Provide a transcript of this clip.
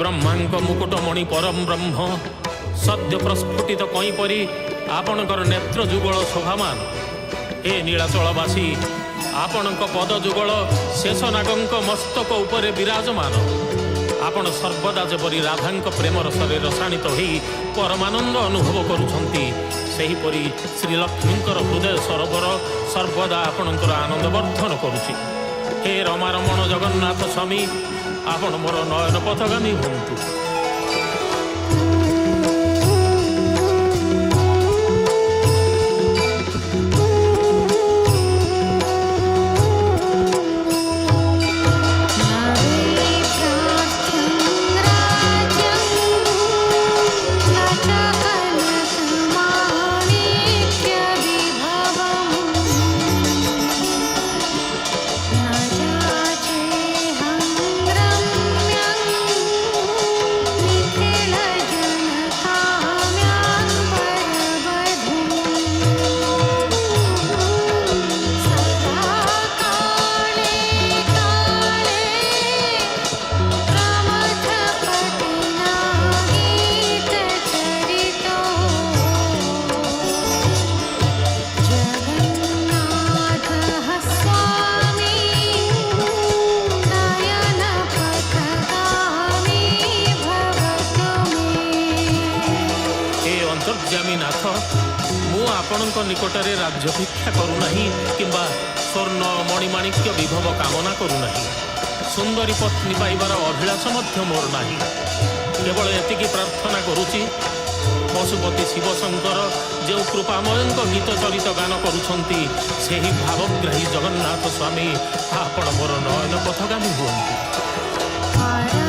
ब्रह्मांक मुकुटमणि परम ब्रह्म सद्य प्रस्फुटित कई परी आपणकर नेत्र जुगल शोभामान हे नीलाचलवासी आपणक पद जुगल शेषनागंक मस्तक उपरे विराजमान आपण सर्वदा जेपरी राधांक प्रेम रसरे रसाणित होई परमानंद अनुभव करुछंती सेहीपरि श्रीलक्ष्मींकर हृदय सरोवर सर्वदा आपणकर आनंद वर्धन करुछि। हे रमारमण जगन्नाथ स्वामी आपण मोर नयन पथगामी हुंतु। नाथ मु आपणक निकटरे राज्य भिक्षा करूना किंबा स्वर्ण मणिमाणिक्य विभव कामना करूना सुंदरी पत्नी पाइबार अभिलाष मध्य मोर नाही केवल एतिकी प्रार्थना करुची पशुपति शिवशंकर जो कृपामय गीत चरित गान करुछंती सेही भावग्राही जगन्नाथ स्वामी आपण मोर नयन पथगामी हुअन्तु।